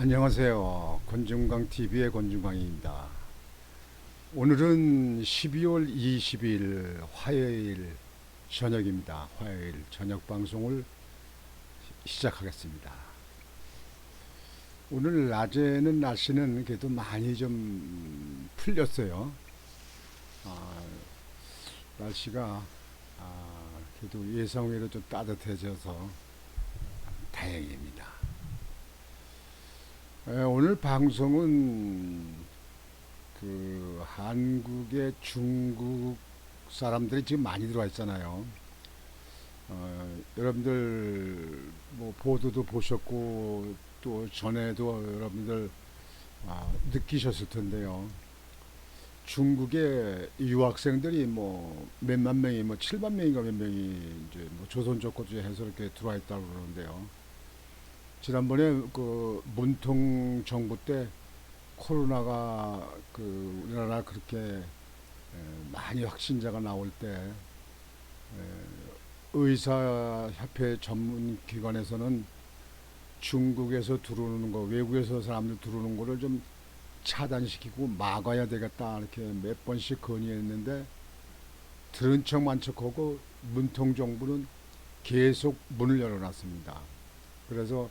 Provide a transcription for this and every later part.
안녕하세요. 권중광 TV의 권중광입니다. 오늘은 12월 20일 화요일 저녁입니다. 화요일 저녁 방송을 시작하겠습니다. 오늘 낮에는 날씨는 그래도 많이 좀 풀렸어요. 아, 날씨가 그래도 예상외로 좀 따뜻해져서 다행입니다. 오늘 방송은 한국에 중국 사람들이 지금 많이 들어와 있잖아요. 여러분들 뭐 보도도 보셨고 또 전에도 여러분들 느끼셨을 텐데요. 중국의 유학생들이 뭐 몇만 명이 뭐 7만 명인가 몇 명이 이제 뭐 조선 족구주에 해서 이렇게 들어와 있다고 그러는데요. 지난번에 그 문통 정부 때 코로나가 우리나라 그렇게 많이 확진자가 나올 때 의사협회 전문기관에서는 중국에서 들어오는 거, 외국에서 사람들 들어오는 거를 좀 차단시키고 막아야 되겠다 이렇게 몇 번씩 건의했는데 들은 척만 척하고 문통 정부는 계속 문을 열어놨습니다. 그래서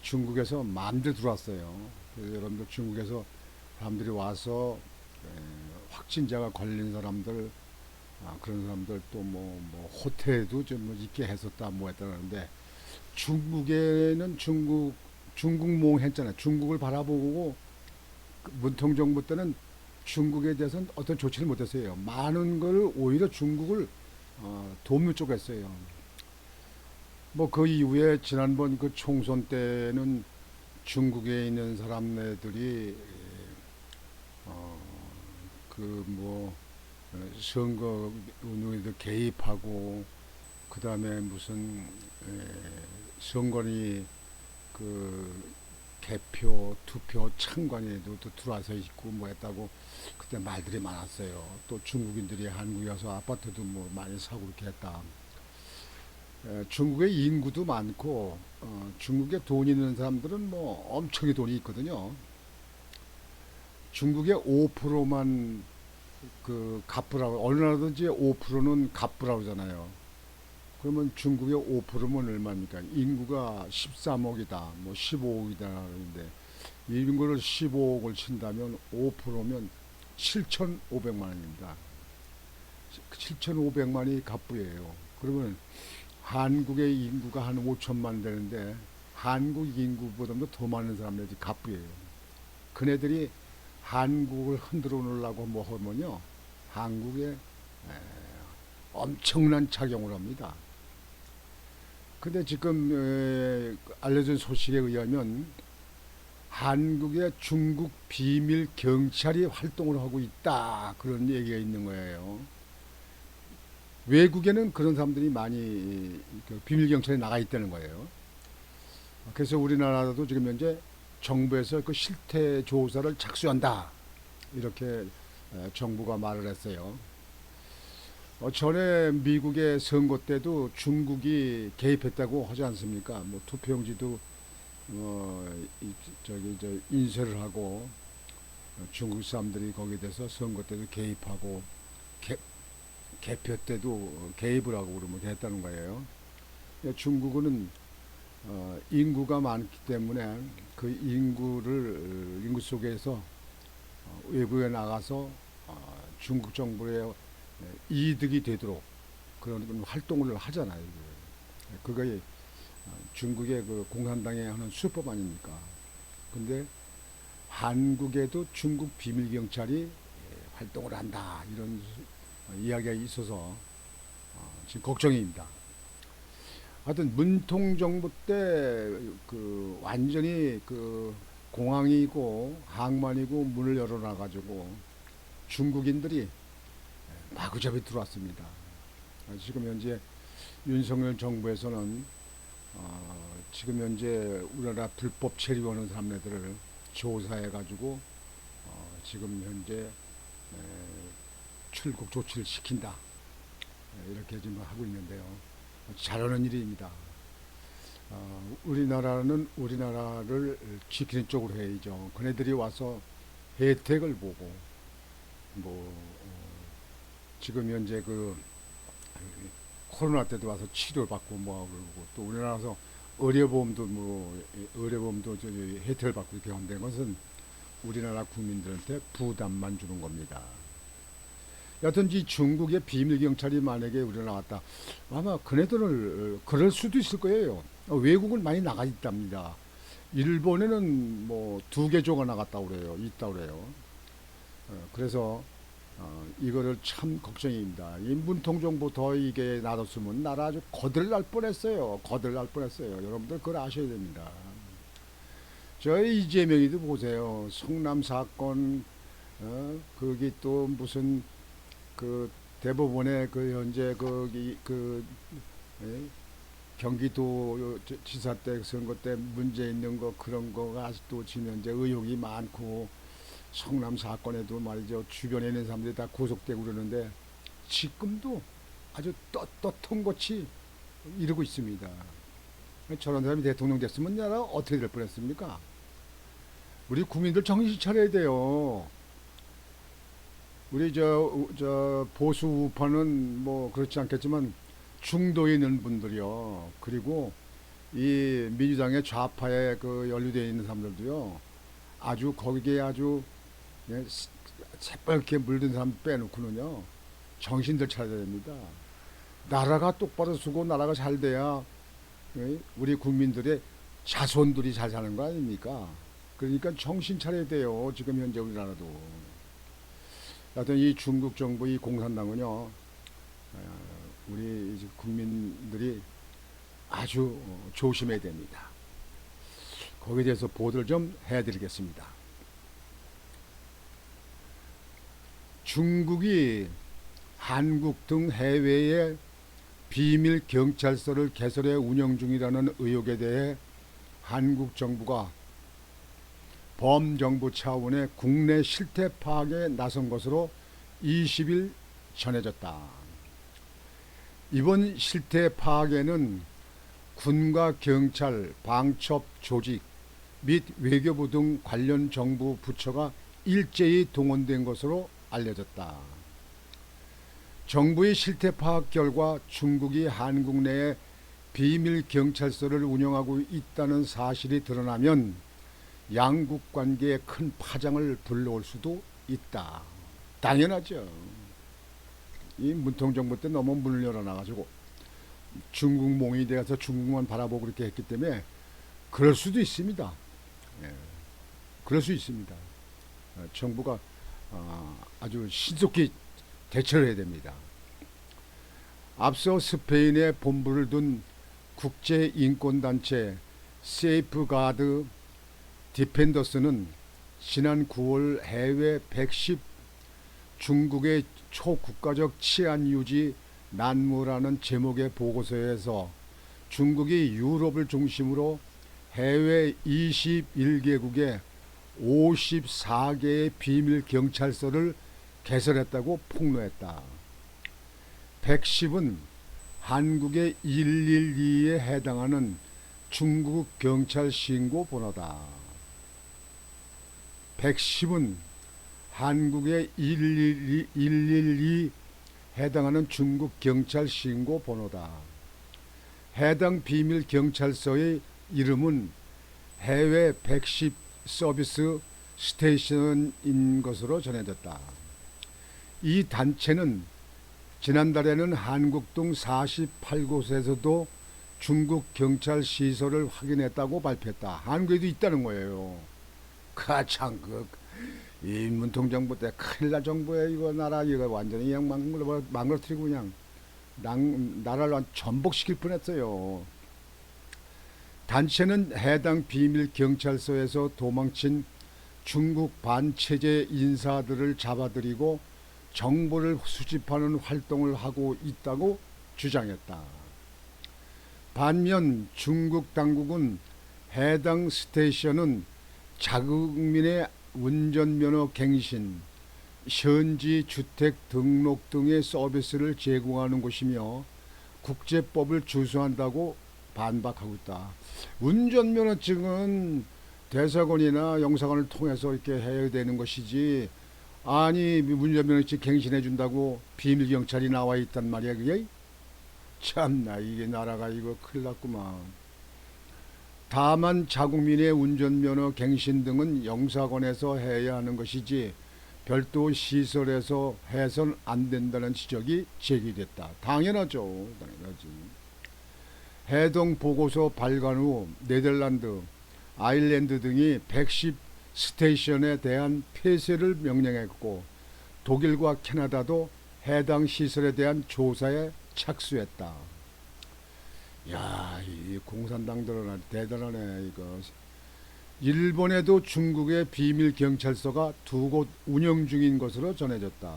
중국에서 마음대로 들어왔어요. 그래서 여러분들 중국에서 사람들이 와서 확진자가 걸린 사람들 그런 사람들 또 뭐 호텔에도 좀 있게 했었다 뭐 했다는데 중국에는 중국몽 했잖아요. 중국을 바라보고 문통 정부 때는 중국에 대해서는 어떤 조치를 못했어요. 많은 걸 오히려 중국을 돕는 쪽에 했어요. 뭐 그 이후에 지난번 그 총선 때는 중국에 있는 사람들이 그뭐 선거 운동에도 개입하고 그 다음에 무슨 선거니 그 개표 투표 창관에도 또 들어와서 있고 뭐 했다고 그때 말들이 많았어요. 또 중국인들이 한국에 와서 아파트도 뭐 많이 사고 그렇게 했다. 중국의 인구도 많고 중국에 돈 있는 사람들은 뭐 엄청나게 돈이 있거든요. 중국의 5%만 그 갑부라고 어느 나라든지 5%는 갑부라고 하잖아요. 그러면 중국의 5%면 얼마입니까? 인구가 13억이다, 뭐 15억이다 그러는데 인구를 15억을 친다면 5%면 7,500만 원입니다. 7,500만이 갑부예요. 그러면 한국의 인구가 한 5천만 되는데 한국 인구보다도 더 많은 사람들이 갑부예요. 그네들이 한국을 흔들어 놓으려고 뭐 하면요. 한국에 엄청난 작용을 합니다. 근데 지금 알려진 소식에 의하면 한국의 중국 비밀 경찰이 활동을 하고 있다. 그런 얘기가 있는 거예요. 외국에는 그런 사람들이 많이 비밀 경찰에 나가 있다는 거예요. 그래서 우리나라도 지금 현재 정부에서 그 실태 조사를 착수한다. 이렇게 정부가 말을 했어요. 전에 미국의 선거 때도 중국이 개입했다고 하지 않습니까? 뭐 투표용지도 저기 인쇄를 하고 중국 사람들이 거기에 대해서 선거 때도 개입하고 개, 개표 때도 개입을 하고 그러면 했다는 거예요. 중국은 인구가 많기 때문에 그 인구 속에서 외국에 나가서 중국 정부의 이득이 되도록 그런 활동을 하잖아요. 그거에 중국의 그 공산당에 하는 수법 아닙니까? 근데 한국에도 중국 비밀 경찰이 활동을 한다 이런 이야기가 있어서 지금 걱정입니다. 하여튼 문통 정부 때 그 완전히 그 공항이고 항만이고 문을 열어놔 가지고 중국인들이 마구잡이 들어왔습니다. 지금 현재 윤석열 정부에서는 지금 현재 우리나라 불법 체류하는 사람들을 조사해 가지고 지금 현재 출국 조치를 시킨다 이렇게 지금 하고 있는데요. 잘하는 일입니다. 우리나라는 우리나라를 지키는 쪽으로 해야죠. 그네들이 와서 혜택을 보고 뭐 지금 현재 그 코로나 때도 와서 치료를 받고 뭐 그러고 또 우리나라에서 의료보험도 뭐 의료보험도 혜택을 받고 이렇게 한다는 것은 우리나라 국민들한테 부담만 주는 겁니다. 여튼 이 중국의 비밀 경찰이 만약에 우리나라 왔다, 아마 그네들을 그럴 수도 있을 거예요. 외국은 많이 나가 있답니다. 일본에는 뭐 2개 조가 나갔다 그래요. 있다 그래요. 그래서 이거를 참 걱정입니다. 이 문통정보 더 이게 놔뒀으면 나라 아주 거들날 뻔했어요. 거들날 뻔했어요. 여러분들 그걸 아셔야 됩니다. 저희 이재명이도 보세요. 성남 사건, 거기 또 무슨 그 대법원에 그 현재 거기 그 예? 경기도 지사 때 선거 때 문제 있는 거 그런 거가 아직도 지금 현재 의혹이 많고 성남 사건에도 말이죠. 주변에 있는 사람들이 다 구속되고 그러는데 지금도 아주 떳떳한 것이 이러고 있습니다. 저런 사람이 대통령 됐으면 나라 어떻게 될 뻔했습니까? 우리 국민들 정신 차려야 돼요. 우리 저 보수 우파는 뭐 그렇지 않겠지만 중도에 있는 분들이요. 그리고 이 민주당의 좌파에 그 연루되어 있는 사람들도요. 아주 거기에 아주 예, 새빨갛게 물든 사람 빼놓고는요. 정신들 차려야 됩니다. 나라가 똑바로 쓰고 나라가 잘 돼야 예, 우리 국민들의 자손들이 잘 사는 거 아닙니까? 그러니까 정신 차려야 돼요. 지금 현재 우리나라도. 하여튼 이 중국 정부 이 공산당은요. 우리 이제 국민들이 아주 조심해야 됩니다. 거기에 대해서 보도를 좀 해드리겠습니다. 중국이 한국 등 해외에 비밀 경찰서를 개설해 운영 중이라는 의혹에 대해 한국 정부가 범정부 차원의 국내 실태 파악에 나선 것으로 20일 전해졌다. 이번 실태 파악에는 군과 경찰, 방첩 조직 및 외교부 등 관련 정부 부처가 일제히 동원된 것으로 알려졌다. 정부의 실태 파악 결과 중국이 한국 내에 비밀 경찰서를 운영하고 있다는 사실이 드러나면 양국 관계에 큰 파장을 불러올 수도 있다. 당연하죠. 이 문통정부 때 너무 문을 열어놔가지고 중국몽이 돼서 중국만 바라보고 그렇게 했기 때문에 그럴 수도 있습니다. 예, 그럴 수 있습니다. 정부가 아주 신속히 대처를 해야 됩니다. 앞서 스페인에 본부를 둔 국제인권단체 세이프가드 디펜더스는 지난 9월 해외 110 중국의 초국가적 치안 유지 난무라는 제목의 보고서에서 중국이 유럽을 중심으로 해외 21개국에 54개의 비밀 경찰서를 개설했다고 폭로했다. 110은 한국의 112에 해당하는 중국 경찰 신고 번호다. 110은 한국의 112 해당하는 중국 경찰 신고 번호다. 해당 비밀 경찰서의 이름은 해외 110 서비스 스테이션인 것으로 전해졌다. 이 단체는 지난달에는 한국 등 48곳에서도 중국 경찰 시설을 확인했다고 발표했다. 한국에도 있다는 거예요. 참, 이 문통정부 때 큰일 날 정부에 이거 나라 이거 완전히 그냥 망가뜨리고 그냥 나라를 전복시킬 뻔했어요. 단체는 해당 비밀 경찰서에서 도망친 중국 반체제 인사들을 잡아들이고 정보를 수집하는 활동을 하고 있다고 주장했다. 반면 중국 당국은 해당 스테이션은 자국민의 운전면허 갱신, 현지 주택 등록 등의 서비스를 제공하는 곳이며 국제법을 준수한다고 반박하고 있다. 운전면허증은 대사관이나 영사관을 통해서 이렇게 해야 되는 것이지. 아니 운전면허증 갱신해 준다고 비밀 경찰이 나와 있단 말이야 그게. 참나 이게 나라가 이거 큰일 났구만. 다만 자국민의 운전면허 갱신 등은 영사관에서 해야 하는 것이지 별도 시설에서 해선 안 된다는 지적이 제기됐다. 당연하죠. 당연하지. 해당 보고서 발간 후 네덜란드, 아일랜드 등이 110 스테이션에 대한 폐쇄를 명령했고 독일과 캐나다도 해당 시설에 대한 조사에 착수했다. 야, 이 공산당들은 대단하네 이거. 일본에도 중국의 비밀 경찰서가 두 곳 운영 중인 것으로 전해졌다.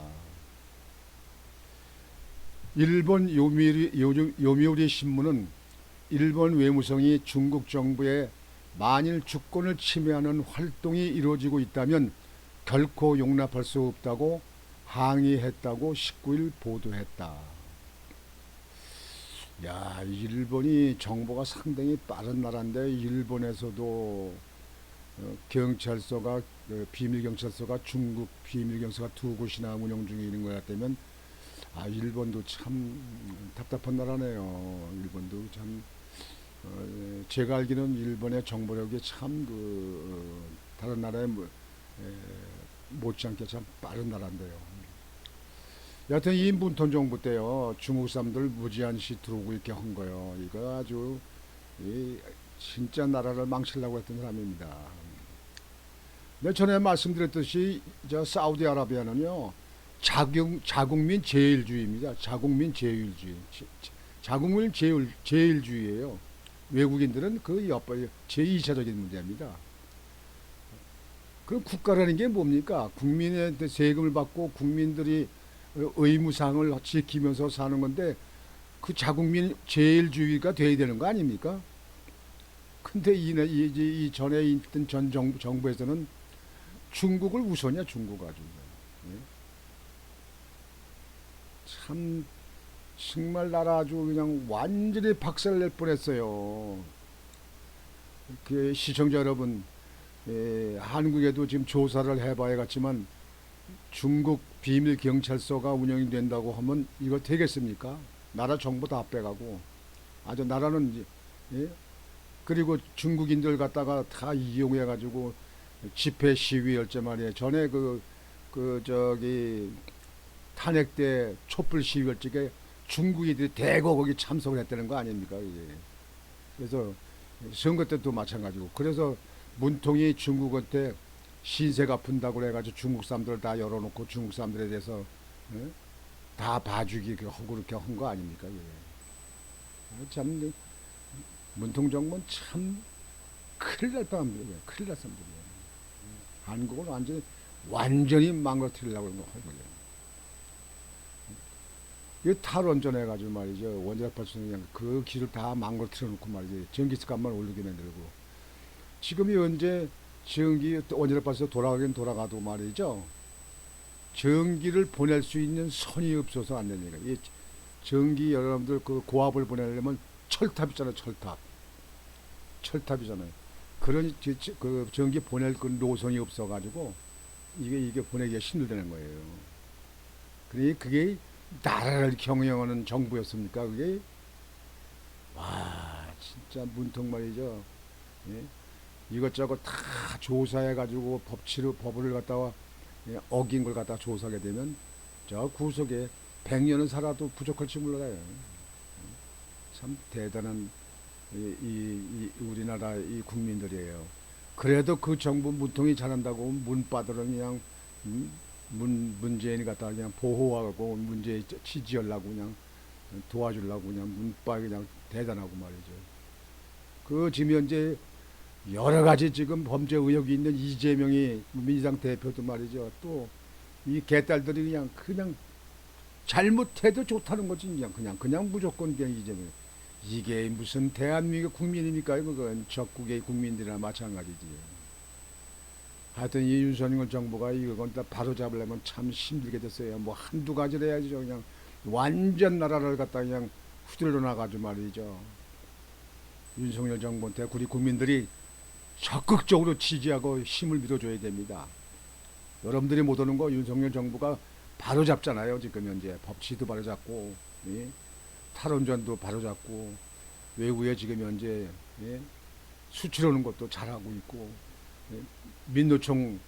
일본 요미우리 신문은 일본 외무성이 중국 정부에 만일 주권을 침해하는 활동이 이루어지고 있다면 결코 용납할 수 없다고 항의했다고 19일 보도했다. 야, 일본이 정보가 상당히 빠른 나라인데 일본에서도 경찰서가 비밀 경찰서가 중국 비밀 경찰서가 두 곳이나 운영 중에 있는 것 같다면 일본도 참 답답한 나라네요. 일본도 참 제가 알기로는 일본의 정보력이 참 다른 나라에 못지않게 참 빠른 나라인데요. 여하튼 이 문통 정부 때요 중국 사람들 무지한시 들어오고 이렇게 한 거요. 이거 아주 진짜 나라를 망치려고 했던 사람입니다. 네, 전에 말씀드렸듯이 저 사우디아라비아는요 자국민 제일주의입니다. 자국민 제일주의, 자국민 제일주의예요. 외국인들은 그 옆에 제2차적인 문제입니다. 그럼 국가라는 게 뭡니까? 국민의 세금을 받고 국민들이 의무상을 지키면서 사는 건데 그 자국민 제일주의가 돼야 되는 거 아닙니까? 근데 이 전에 있던 전 정부에서는 중국을 우선이야, 중국 아주. 예? 참 정말 나라 아주 그냥 완전히 박살낼 뻔했어요. 그 시청자 여러분, 한국에도 지금 조사를 해봐야겠지만 중국 비밀 경찰서가 운영이 된다고 하면 이거 되겠습니까? 나라 정보 다 빼가고 아주 나라는 예? 그리고 중국인들 갖다가 다 이용해 가지고 집회 시위 열째 말이에요. 전에 저기 탄핵 때 촛불 시위 열 적에 중국인들이 대거 거기 참석을 했다는 거 아닙니까? 이게. 그래서 선거 때도 마찬가지고. 그래서 문통이 중국한테 신세 갚은다고 해가지고 중국 사람들을 다 열어놓고 중국 사람들에 대해서 예? 다 봐주기 하고 그렇게 한 거 아닙니까? 예. 참 문통 정부는 참 큰일 날 뻔합니다. 큰일 날 사람들이에요. 한국을 완전히 망가뜨리려고 하는 거예요. 이 탈원전 해가지고 말이죠. 원자력 발전소 그냥 그 기술 다 망가뜨려 놓고 말이죠. 전기값만 오르게 만들고. 지금이 언제 전기 원자력 발전소 돌아가긴 돌아가도 말이죠. 전기를 보낼 수 있는 선이 없어서 안 되니까. 이 전기 여러분들 그 고압을 보내려면 철탑 있잖아요. 철탑이잖아요. 그런 그 전기 보낼 그 노선이 없어가지고 이게 보내기가 힘들다는 거예요. 그러니 그게 나라를 경영하는 정부였습니까? 그게 와 진짜 문통 말이죠. 예? 이것저것 다 조사해가지고 법을 갖다가 어긴 걸 갖다가 조사하게 되면 저 구석에 100년은 살아도 부족할지 몰라요. 참 대단한 우리나라 이 국민들이에요. 그래도 그 정부 문통이 잘한다고 문바들은 그냥 문재인이 갖다 그냥 보호하고 문제 지지하려고 그냥 도와주려고 그냥 문바 그냥 대단하고 말이죠. 그 지금 현재 여러 가지 지금 범죄 의혹이 있는 이재명이 민주당 대표도 말이죠. 또 이 개딸들이 그냥 잘못해도 좋다는 거지 그냥 무조건 그냥 이재명. 이게 무슨 대한민국 국민입니까? 그건 적국의 국민들이나 마찬가지지. 하여튼 이 윤석열 정부가 이건 다 바로 잡으려면 참 힘들게 됐어요. 뭐 한두 가지를 해야죠. 그냥 완전 나라를 갖다 그냥 후들러 나가지고 말이죠. 윤석열 정부한테 우리 국민들이 적극적으로 지지하고 힘을 밀어줘야 됩니다. 여러분들이 못 오는 거 윤석열 정부가 바로 잡잖아요. 지금 현재 법치도 바로 잡고, 예? 탈원전도 바로 잡고, 외국에 지금 현재, 예? 수출하는 것도 잘하고 있고, 예? 민노총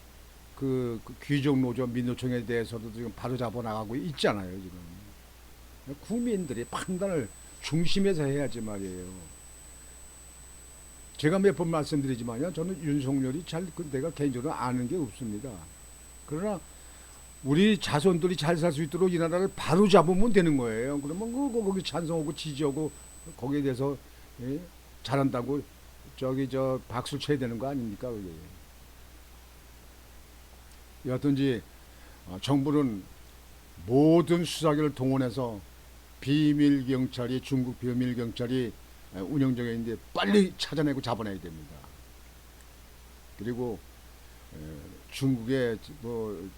그 귀족 노조 민노총에 대해서도 지금 바로 잡아 나가고 있잖아요. 지금 국민들이 판단을 중심에서 해야지 말이에요. 제가 몇 번 말씀드리지만요, 저는 윤석열이 내가 개인적으로 아는 게 없습니다. 그러나 우리 자손들이 잘 살 수 있도록 이 나라를 바로 잡으면 되는 거예요. 그러면 거기 찬성하고 지지하고 거기에 대해서, 예? 잘한다고 저 박수 쳐야 되는 거 아닙니까? 그게. 여하튼지 정부는 모든 수사기를 동원해서 비밀 경찰이 중국 비밀 경찰이 운영 중에 있는데 빨리 찾아내고 잡아내야 됩니다. 그리고 중국에 뭐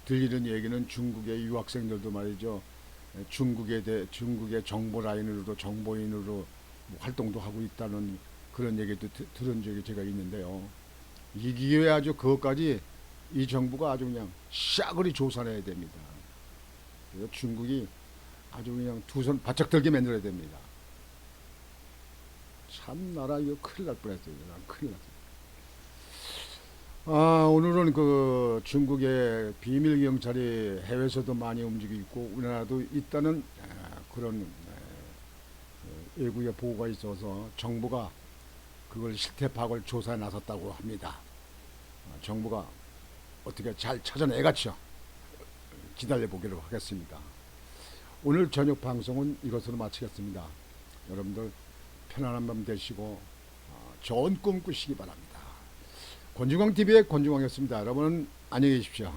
들리는 얘기는 중국의 유학생들도 말이죠. 중국의 정보 라인으로도 정보인으로 뭐 활동도 하고 있다는 그런 얘기도 들은 적이 제가 있는데요. 이 기회에 아주 그것까지 이 정부가 아주 그냥 싸그리 조사해야 됩니다. 그래서 중국이 아주 그냥 두 손 바짝 들게 만들어야 됩니다. 참 나라 이거 큰일 날 뻔했어요. 큰일 났어요. 오늘은 그 중국의 비밀 경찰이 해외에서도 많이 움직이고 있고 우리나라도 있다는 그런 외국의 보고가 있어서 정부가 그걸 실태 파악을 조사에 나섰다고 합니다. 정부가 어떻게 잘 찾아내겠죠. 기다려 보기로 하겠습니다. 오늘 저녁 방송은 이것으로 마치겠습니다. 여러분들 편안한 밤 되시고 좋은 꿈 꾸시기 바랍니다. 권중광TV의 권중광이었습니다. 여러분 안녕히 계십시오.